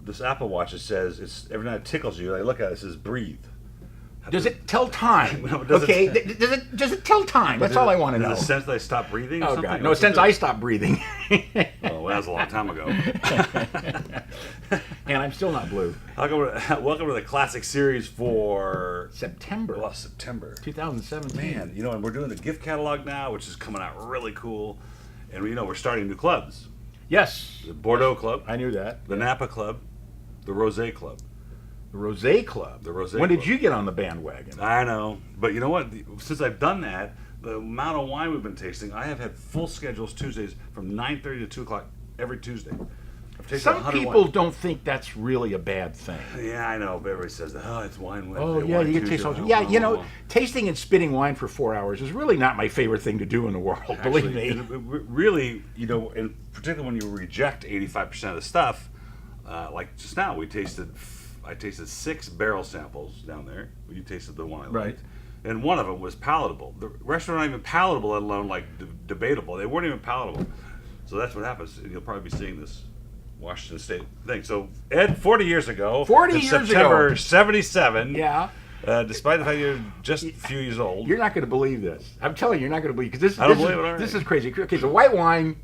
this Apple Watch. It says it's every night it tickles you. I look at it. It says breathe. Does it tell time? No, does okay, it- does it tell time? That's all I want to know. In the sense that I stopped breathing or Oh something? God! No, since I stopped breathing, Oh, well, that was a long time ago. and I'm still not blue. Welcome to the classic series for September. Well, September. 2017. Man, you know, and we're doing the gift catalog now, which is coming out really cool. And you know, we're starting new clubs. Yes. The Bordeaux Club, I knew that. the Napa Club, the Rosé Club. The Rosé Club. The Rosé When did Club. you get on the bandwagon? I know, but you know what? Since I've done that, the amount of wine we've been tasting, I have had full schedules Tuesdays from 9:30 to 2 o'clock every Tuesday. I've tasted Some 100 people wine. don't think that's really a bad thing. Yeah, I know, but everybody says, oh, it's wine Wednesday. Oh yeah, wine you can Tuesday, taste all. blah, Yeah, blah, you blah, know, blah. tasting and spitting wine for 4 hours is really not my favorite thing to do in the world. Believe Actually, me. it really, you know, and particularly when you reject 85% of the stuff, like just now, I tasted 6 barrel samples down there. You tasted the one I Right. liked. And one of them was palatable. The rest were not even palatable, let alone like debatable. They weren't even palatable. So that's what happens. You'll probably be seeing this Washington State thing. So Ed, 40 years ago, 40 in years September ago. 77, Yeah. despite the fact you're just a few years old. You're not going to believe this. I'm telling you, you're not going to believe because I don't believe it, all right. this is crazy. Okay, so white wine,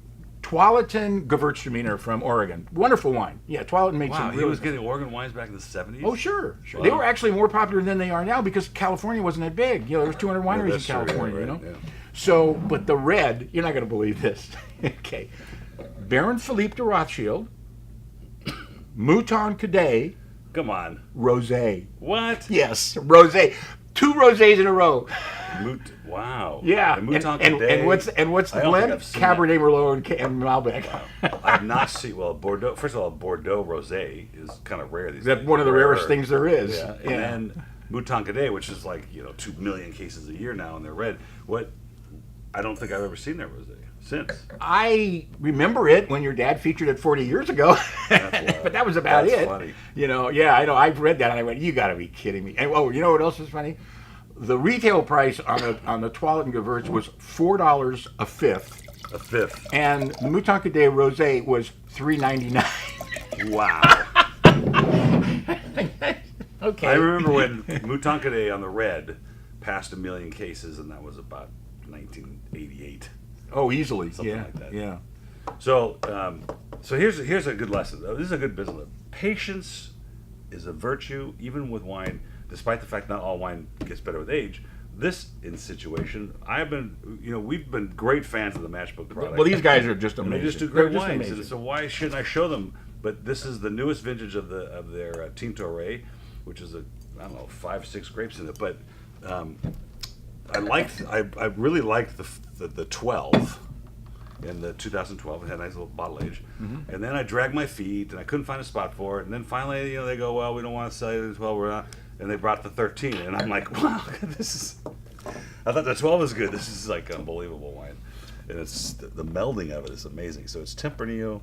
Tualatin Gewürztraminer from Oregon. Wonderful wine. Yeah, Tualatin makes Wow, some he really. was getting Oregon wines back in the 70s? Oh sure. Wow. They were actually more popular than they are now because California wasn't that big. You know, there was 200 wineries in that's true, California. yeah, You know. right, yeah. So, but the red, you're not going to believe this. Okay, Baron Philippe de Rothschild, Mouton Cadet, Come on. Rosé. What? Yes, rosé. 2 rosés in a row. Wow. Yeah, And Mouton and Cadet. what's the I don't think blend? I've seen Cabernet Merlot and Malbec. I have not seen, well, Bordeaux, first of all, Bordeaux Rosé is kind of rare these That's days. one of the Rarer. rarest things there is. Yeah. And then Mouton Cadet, which is like, 2 million cases a year now, and they're red. I don't think I've ever seen that Rosé since. I remember it when your dad featured it 40 years ago, but that was about That's it. funny. Yeah, I know. I've read that and I went, you got to be kidding me. And you know what else is funny? The retail price on the Tualatin Gewürz was $4 a fifth, A fifth. and Mouton Cadet Rosé was $3.99. Wow. Okay. I remember when Mouton Cadet on the red passed 1 million cases, and that was about 1988. Oh, easily. Something yeah. like that. Yeah. So, here's a good lesson. This is a good business. Patience is a virtue, even with wine. Despite the fact not all wine gets better with age, this situation, we've been great fans of the Matchbook product. Well, these guys are just And amazing. they just do They're great just wines. amazing. And so why shouldn't I show them? But this is the newest vintage of their Tinto Ray, which is 5-6 grapes in it. But I really liked the 12 in the 2012. It had a nice little bottle age. Mm-hmm. And then I dragged my feet, and I couldn't find a spot for it. And then finally, they go, well, we don't want to sell you the 12. We're not. And they brought the 13, and I'm like, wow, this is. I thought the 12 was good. This is like unbelievable wine, and it's the melding of it is amazing. So it's Tempranillo,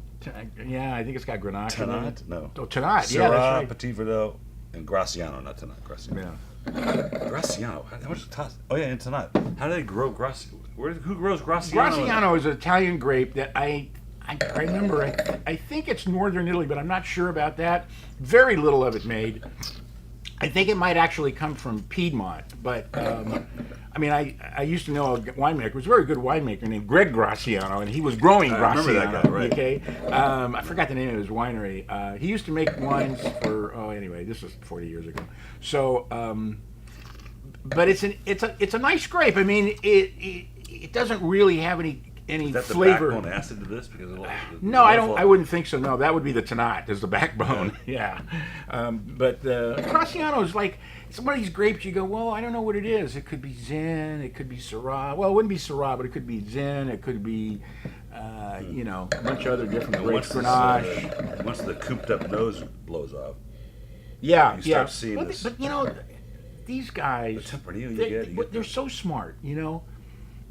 Yeah, I think it's got Grenache. in it. Tannat, no, Oh, Tannat. Yeah, Syrah, that's right. Petit Verdot, and Graciano, not Tannat. Graciano. Yeah. Graciano. How much toss? Oh yeah, and Tannat. How do they grow Graciano? Who grows Graciano? Graciano is an Italian grape that I remember. I think it's northern Italy, but I'm not sure about that. Very little of it made. I think it might actually come from Piedmont, but I used to know a winemaker. It was a very good winemaker named Greg Graciano, and he was growing I Graciano. remember that guy, right. Okay, I forgot the name of his winery. He used to make wines for. Anyway, this was 40 years ago. So, but it's a nice grape. I mean, it doesn't really have any Is that flavor. the backbone acid to this? Because No, I don't. I wouldn't think so. No, that would be the Tannat as the backbone. Yeah, but Graciano is like it's one of these grapes. You go, well, I don't know what it is. It could be Zin. It could be Syrah. Well, it wouldn't be Syrah, but it could be Zin. It could be, a bunch of other different grapes. Grenache. Once the cooped up nose blows off, Yeah, you yeah. start seeing But, this. but these guys, The Tempranillo you they're get so smart.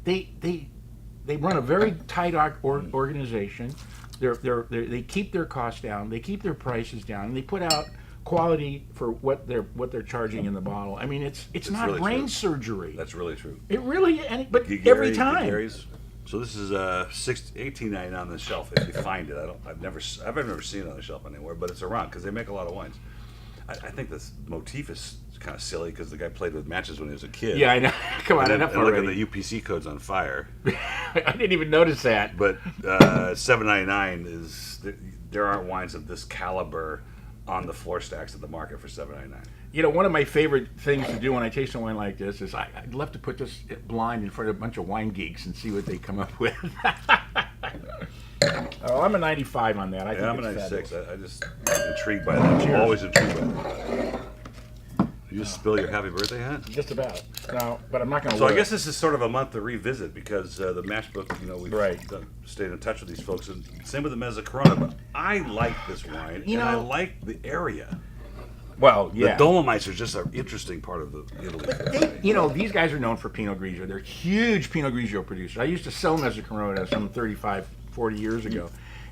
They run a very tight organization. They keep their costs down. They keep their prices down, and they put out quality for what they're charging in the bottle. I mean, it's not really brain true. surgery. That's really true. It really, but every time. Gary's, So this is $18.99 on the shelf if you find it. I've never seen it on the shelf anywhere, but it's around because they make a lot of wines. I think this motif is kind of silly because the guy played with matches when he was a kid. Yeah, I know. Come on, enough and look already. at the UPC codes on fire. I didn't even notice that. But $7.99 is there aren't wines of this caliber on the floor stacks at the market for $7.99. You know, one of my favorite things to do when I taste a wine like this is I'd love to put this blind in front of a bunch of wine geeks and see what they come up with. Oh, I'm a 95 on that. I think I'm a it's 96. fabulous. I just intrigued by that. Cheers. I'm always intrigued by that. You just spill your happy birthday hat? Just about. No, but I'm not going to. So I guess this is sort of a month to revisit because the Matchbook, we've stayed in touch with these folks, and same with the Mezzacorona. But I like this wine, I like the area. Well, yeah. The Dolomites are just an interesting part of the Italy. These guys are known for Pinot Grigio. They're huge Pinot Grigio producers. I used to sell Mezzacorona some 35, 40 years ago,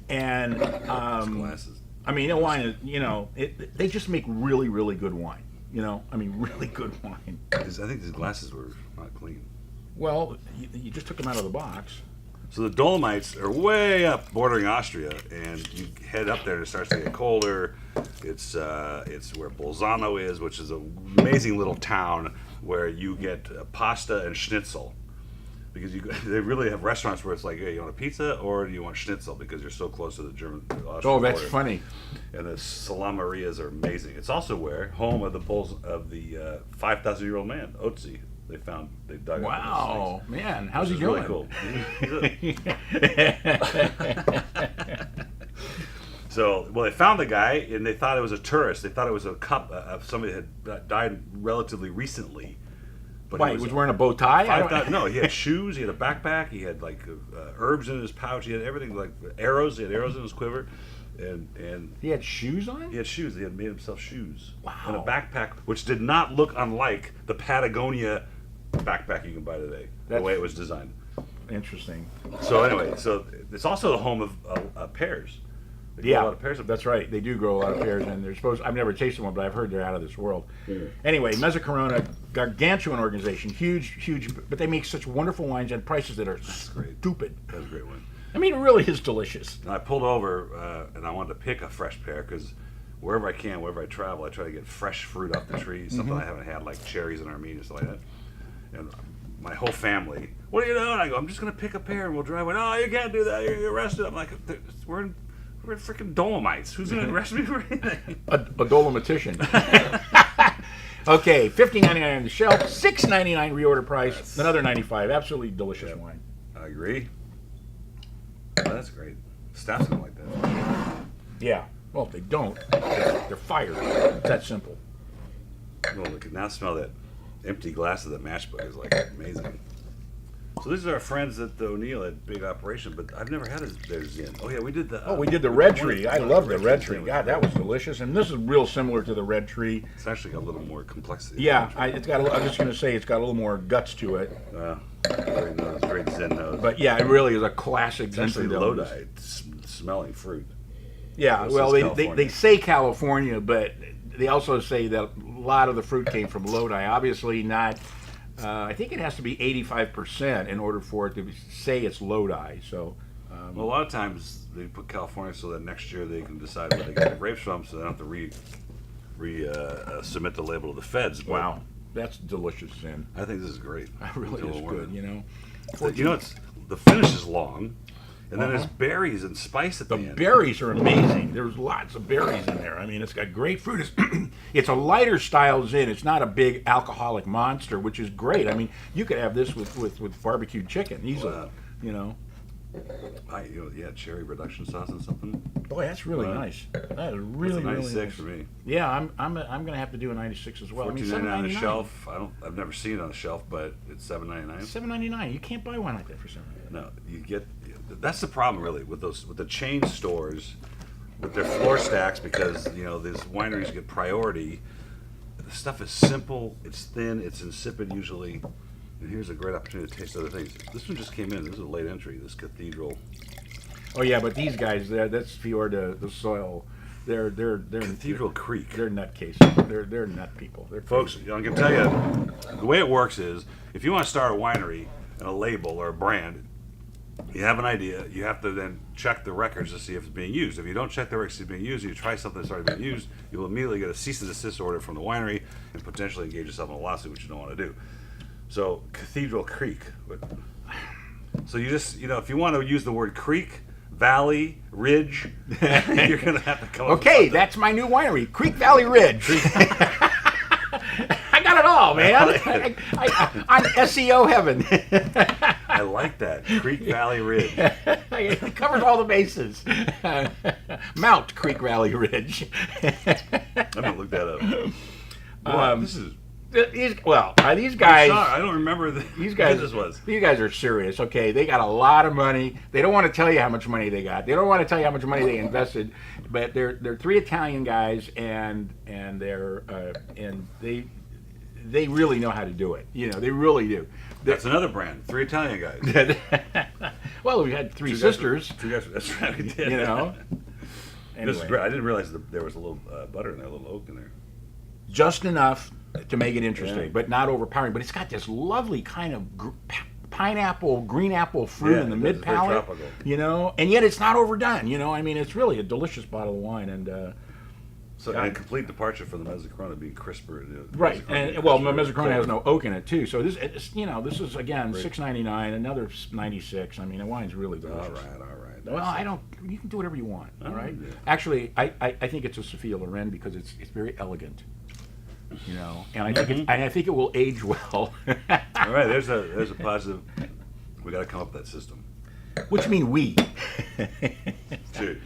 and glasses. I mean, the wine is, they just make really, really good wine. Really good wine. I think these glasses were not clean. Well, you just took them out of the box. So the Dolomites are way up bordering Austria, and you head up there and it starts to get colder. It's where Bolzano is, which is an amazing little town where you get pasta and schnitzel. Because they really have restaurants where it's like, hey, you want a pizza or do you want schnitzel? Because you're so close to the German-Austrian that's border. funny. And the salamarias are amazing. It's also where home of the 5,000-year-old man, Otzi. They dug up. Wow, man, how's he doing? Really cool. So, they found the guy and they thought it was a tourist. They thought it was a somebody had died relatively recently. But why? He was wearing a bow tie? No, he had shoes. He had a backpack. He had herbs in his pouch. He had everything like arrows. He had arrows in his quiver, and he had shoes on. He had shoes. He had made himself shoes. Wow. And a backpack, which did not look unlike the Patagonia backpack you can buy today. The way it was designed. Interesting. So anyway, it's also the home of pears. They grow a lot of pears. That's right. They do grow a lot of pears, and they're supposed. I've never tasted one, but I've heard they're out of this world. Anyway, Mezzacorona, gargantuan organization, huge, but they make such wonderful wines and prices that are stupid. That's a great one. I mean, it really is delicious. And I pulled over, and I wanted to pick a fresh pear because wherever I travel, I try to get fresh fruit off the tree, something I haven't had, like cherries in Armenia and stuff like that. And my whole family, what are you doing? I go, I'm just going to pick a pear and we'll drive. No, you can't do that. You're arrested. I'm like, we're in freaking Dolomites. Who's going to arrest me for anything? A Dolomitician. Okay, $15.99 on the shelf, $6.99 reorder price, another $95. Absolutely delicious wine. I agree. Oh, that's great. Staff's gonna like that. Yeah. Well, if they don't, they're fired. It's that simple. Well, look, now smell that empty glass of the Matchbook is like amazing. So these are our friends at the O'Neill at Big Operation, but I've never had their Zin. Oh yeah, we did the. We did the Red Tree. I love the Red Tree. God, that was delicious. And this is real similar to the Red Tree. It's actually got a little more complexity. Yeah, it's got. I'm just going to say it's got a little more guts to it. Great Zin nose. But yeah, it really is a classic Zinfandel. Lodi. Smelling fruit. Yeah, well, they say California, but they also say that a lot of the fruit came from Lodi. Obviously not. I think it has to be 85% in order for it to say it's Lodi. So, a lot of times they put California so that next year they can decide where they get the grapes from, so they don't have to submit the label to the feds. But wow, that's delicious, Zin. I think this is great. It really is good. The finish is long. And then there's berries and spice at the end. The berries are amazing. There's lots of berries in there. I mean, it's got great fruit. It's a lighter style Zin. It's not a big alcoholic monster, which is great. I mean, you could have this with barbecued chicken easily. Cherry reduction sauce and something. Boy, that's really nice. That is really, really nice. 96 nice. for me. Yeah, I'm going to have to do a 96 as well. $14.99 on the shelf. I've never seen it on the shelf, but it's $7.99. $7.99. You can't buy one like that for $7.99. No, you get. That's the problem, really, with the chain stores, with their floor stacks, because these wineries get priority. The stuff is simple, it's thin, it's insipid usually, and here's a great opportunity to taste other things. This one just came in. This is a late entry. This Cathedral. Oh yeah, but these guys, that's Fjord the Soil. They're Cathedral Creek. They're nutcases. They're nut people. They're folks. I can tell you, the way it works is, if you want to start a winery and a label or a brand, You have an idea. You have to then check the records to see if it's being used. If you don't check the records to see if it's being used, you try something that's already being used, you will immediately get a cease and desist order from the winery and potentially engage yourself in a lawsuit, which you don't want to do. So, Cathedral Creek. So you just, if you want to use the word creek, valley, ridge, you're going to have to come up with something. That's my new winery, Creek Valley Ridge. I got it all, man. I'm SEO heaven. I like that. Creek Valley Ridge. It covers all the bases. Mount Creek Valley Ridge. I'm going to look that up. This is... These guys. I don't remember these guys. This was. These guys are serious. Okay, they got a lot of money. They don't want to tell you how much money they got. They don't want to tell you how much money they invested. But they're three Italian guys, and they really know how to do it. They really do. That's another brand. Three Italian guys. Well, we had three sisters. Two guys. That's right. We did. Anyway. This is great. I didn't realize there was a little butter in there, a little oak in there. Just enough to make it interesting, but not overpowering. But it's got this lovely kind of pineapple, green apple fruit in the mid palate, and yet it's not overdone. I mean, it's really a delicious bottle of wine, and a complete departure from the Mezzacorona being crisper. Right, and Mezzacorona has no oak in it too. So this is again $6.99, another $96. I mean, the wine's really delicious. All right. Well, you can do whatever you want. All right. Yeah. Actually, I think it's a Sophia Loren because it's very elegant. And I think it will age well. All right, there's a positive. We got to come up with that system. What you mean we? Dude.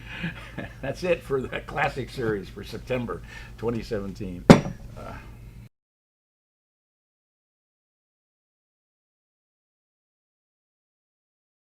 That's it for the classic series for September 2017.